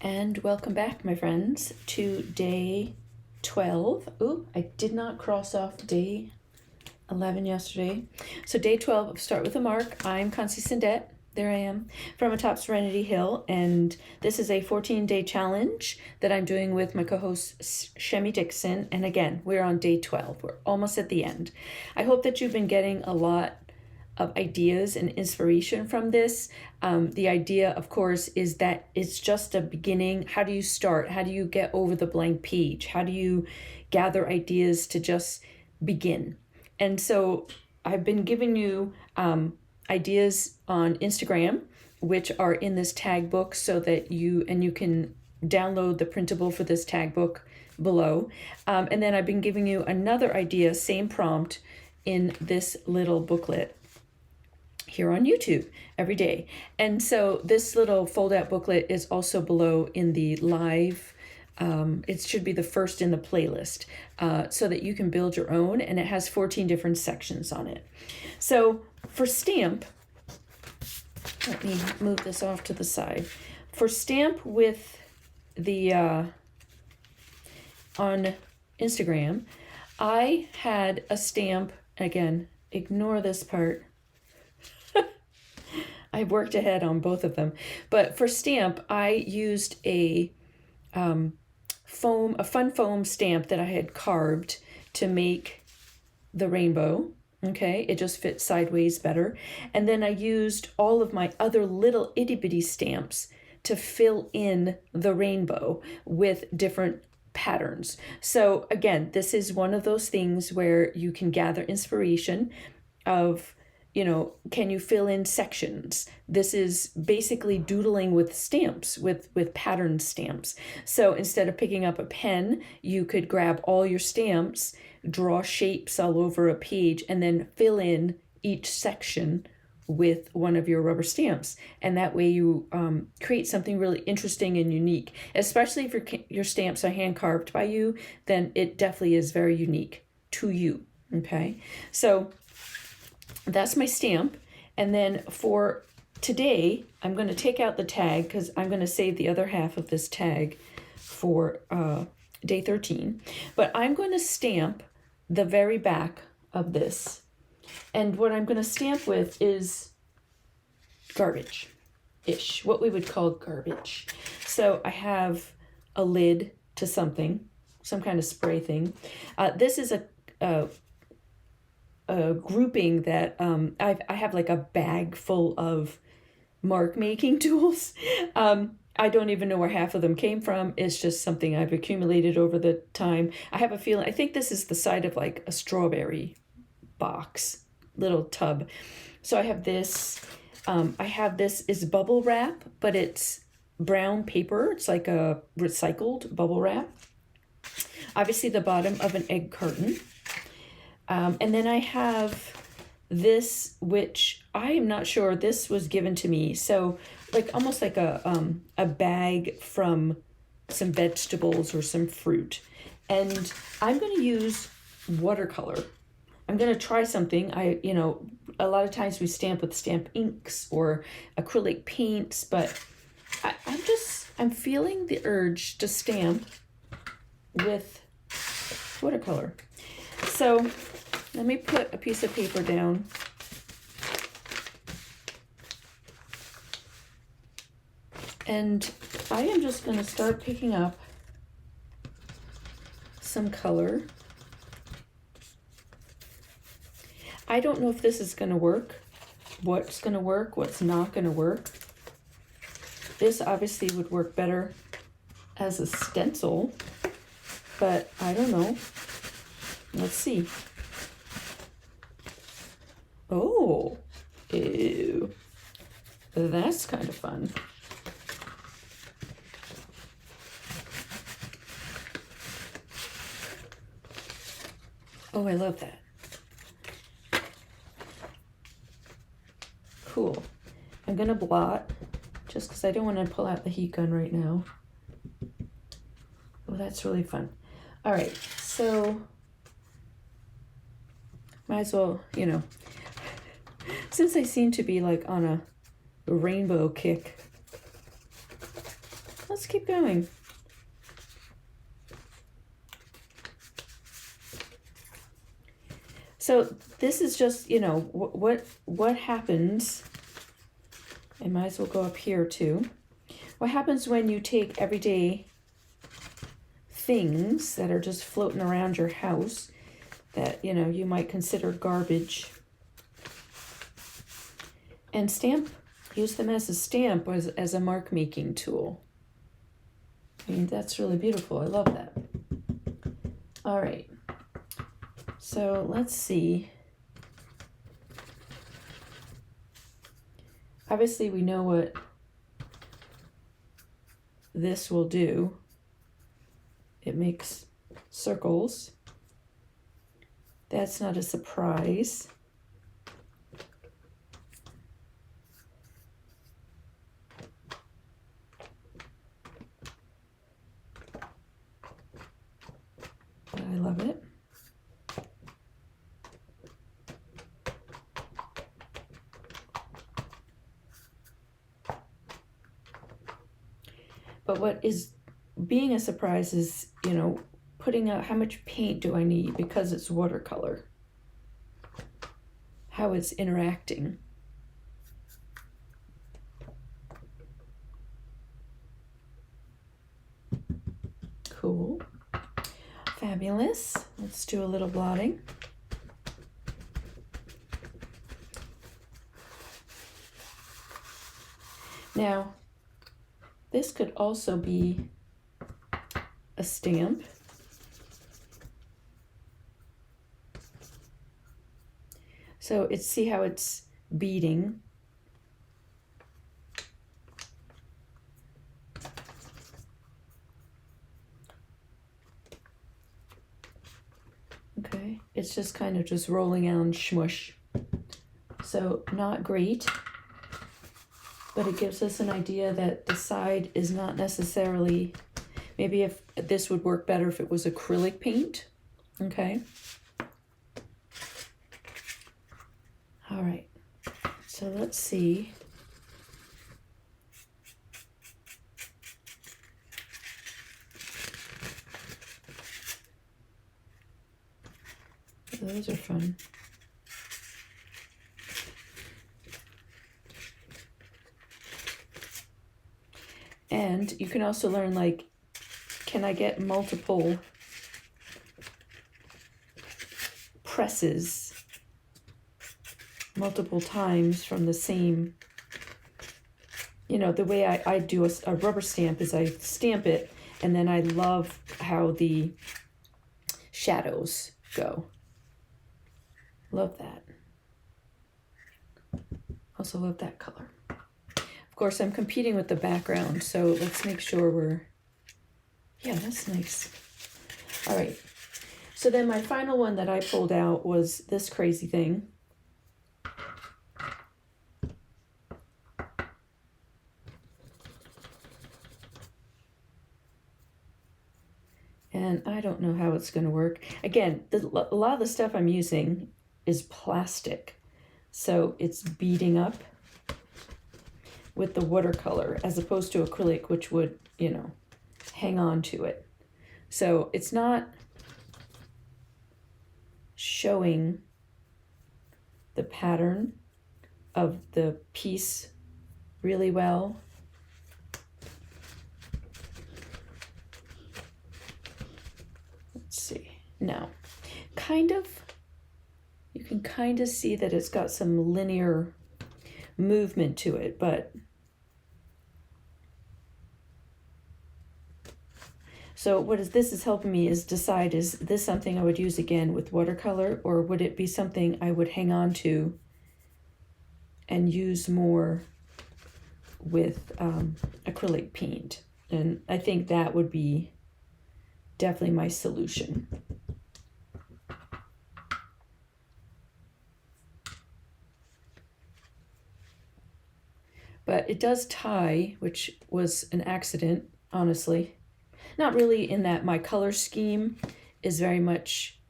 And welcome back, my friends, to day 12. Ooh, I did not cross off day 11 yesterday. So day 12 of Start With a Mark. I'm Concy Sindette. There I am from atop Serenity Hill, and this is a 14-day challenge that I'm doing with my co-host Shemi Dixon. And again, we're on day 12. We're almost at the end. I hope that you've been getting a lot of ideas and inspiration from this. The idea, of course, is that it's just a beginning. How do you start? How do you get over the blank page? How do you gather ideas to just begin? And so I've been giving you ideas on Instagram, which are in this tag book, so that you can download the printable for this tag book below. And then I've been giving you another idea, same prompt, in this little booklet here on YouTube every day. And so this little fold-out booklet is also below in the live. It should be the first in the playlist, so that you can build your own, and it has 14 different sections on it. So for stamp, let me move this off to the side. For stamp with the on Instagram, I had a stamp, again, ignore this part. I've worked ahead on both of them. But for stamp, I used a fun foam stamp that I had carved to make the rainbow. Okay, it just fits sideways better. And then I used all of my other little itty bitty stamps to fill in the rainbow with different patterns. So again, this is one of those things where you can gather inspiration of, can you fill in sections? This is basically doodling with stamps, with pattern stamps. So instead of picking up a pen, you could grab all your stamps, draw shapes all over a page, and then fill in each section with one of your rubber stamps. And that way you create something really interesting and unique. Especially if your stamps are hand carved by you, then it definitely is very unique to you. Okay, so that's my stamp. And then for today, I'm going to take out the tag because I'm going to save the other half of this tag for day 13. But I'm going to stamp the very back of this. And what I'm going to stamp with is garbage-ish, what we would call garbage. So I have a lid to something, some kind of spray thing. This is a grouping that I have like a bag full of mark making tools. I don't even know where half of them came from. It's just something I've accumulated over the time. I have a feeling, I think this is the side of like a strawberry box, little tub. So I have this. This is bubble wrap, but it's brown paper. It's like a recycled bubble wrap. Obviously the bottom of an egg carton. And then I have this, which I am not sure, this was given to me. So like almost like a bag from some vegetables or some fruit. And I'm going to use watercolor. I'm going to try something. A lot of times we stamp with stamp inks or acrylic paints, but I'm feeling the urge to stamp with watercolor. So let me put a piece of paper down. And I am just going to start picking up some color. I don't know if this is going to work, what's going to work, what's not going to work. This obviously would work better as a stencil, but I don't know. Let's see. Oh, ew. That's kind of fun. Oh, I love that. Cool. I'm going to blot just because I don't want to pull out the heat gun right now. Oh, that's really fun. All right, so might as well, since I seem to be like on a rainbow kick, let's keep going. So this is just, you know, what happens, I might as well go up here too. What happens when you take everyday things that are just floating around your house that, you know, you might consider garbage, and use them as a stamp, as a mark making tool. I mean, that's really beautiful. I love that. All right. So let's see. Obviously, we know what this will do. It makes circles. That's not a surprise. But I love it. But what is being a surprise is, you know, putting out how much paint do I need because it's watercolor. How it's interacting. Cool. Fabulous. Let's do a little blotting. Now, this could also be a stamp. So see how it's beading. Okay, it's just kind of just rolling on smush. So not great, but it gives us an idea that the side is not necessarily, maybe if this would work better if it was acrylic paint. Okay. All right, so let's see. Those are fun. And you can also learn, like, can I get multiple presses multiple times from the same, you know, the way I do a rubber stamp is I stamp it, and then I love how the shadows go. Love that. Also love that color. Of course, I'm competing with the background, so let's make sure we're, yeah, that's nice. All right. So then my final one that I pulled out was this crazy thing. And I don't know how it's going to work. Again, a lot of the stuff I'm using is plastic, so it's beading up with the watercolor as opposed to acrylic, which would, you know, hang on to it. So it's not showing the pattern of the piece really well. Let's see. Now, kind of, you can kind of see that it's got some linear movement to it, but so this is helping me is decide, is this something I would use again with watercolor, or would it be something I would hang on to and use more with acrylic paint? And I think that would be definitely my solution. But it does tie, which was an accident, honestly. Not really, in that my color scheme is very much,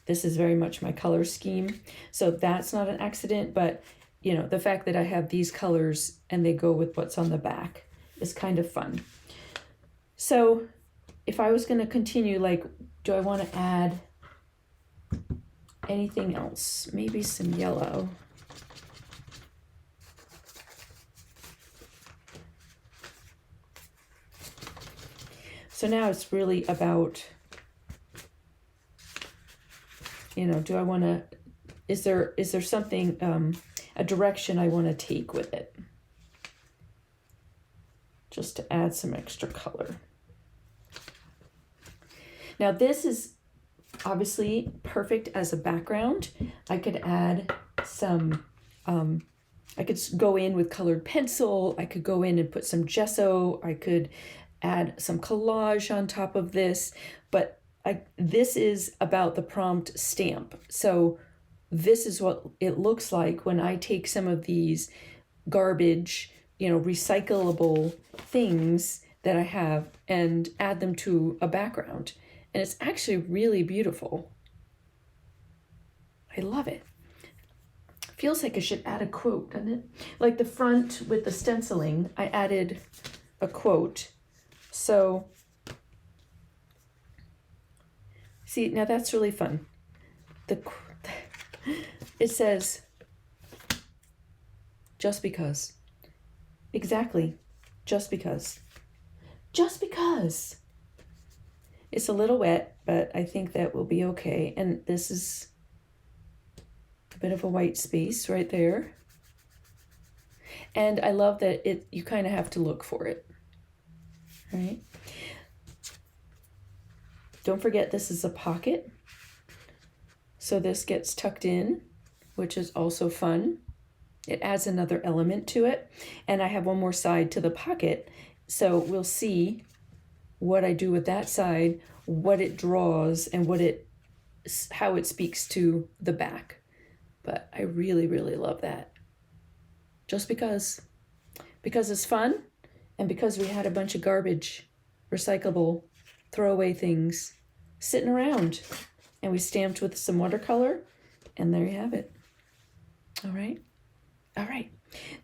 this is very much my color scheme. So that's not an accident, but you know, the fact that I have these colors and they go with what's on the back is kind of fun. So if I was going to continue, like, do I want to add anything else? Maybe some yellow. So now it's really about, you know, do I want to, is there something, a direction I want to take with it? Just to add some extra color. Now this is obviously perfect as a background. I could add some, I could go in with colored pencil. I could go in and put some gesso. I could add some collage on top of this, but this is about the prompt stamp. So this is what it looks like when I take some of these garbage, you know, recyclable things that I have and add them to a background. And it's actually really beautiful. I love it. Feels like I should add a quote, doesn't it? Like the front with the stenciling, I added a quote. So, see, now that's really fun. It says, just because. Exactly, just because. Just because. It's a little wet, but I think that will be okay. And this is a bit of a white space right there. And I love that you kind of have to look for it. All right. Don't forget this is a pocket. So this gets tucked in, which is also fun. It adds another element to it. And I have one more side to the pocket. So we'll see what I do with that side, what it draws, and how it speaks to the back. But I really, really love that. Just because it's fun, and because we had a bunch of garbage, recyclable, throwaway things sitting around, and we stamped with some watercolor, and there you have it. All right.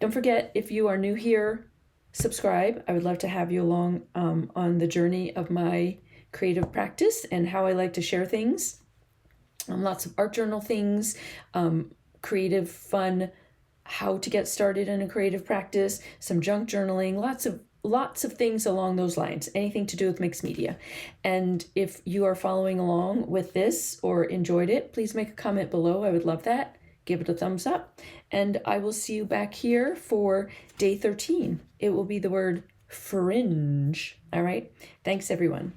Don't forget, if you are new here, subscribe. I would love to have you along on the journey of my creative practice and how I like to share things. Lots of art journal things, creative, fun, how to get started in a creative practice, some junk journaling, lots of things along those lines, anything to do with mixed media. And if you are following along with this or enjoyed it, please make a comment below. I would love that. Give it a thumbs up. And I will see you back here for day 13. It will be the word fringe. All right. Thanks, everyone.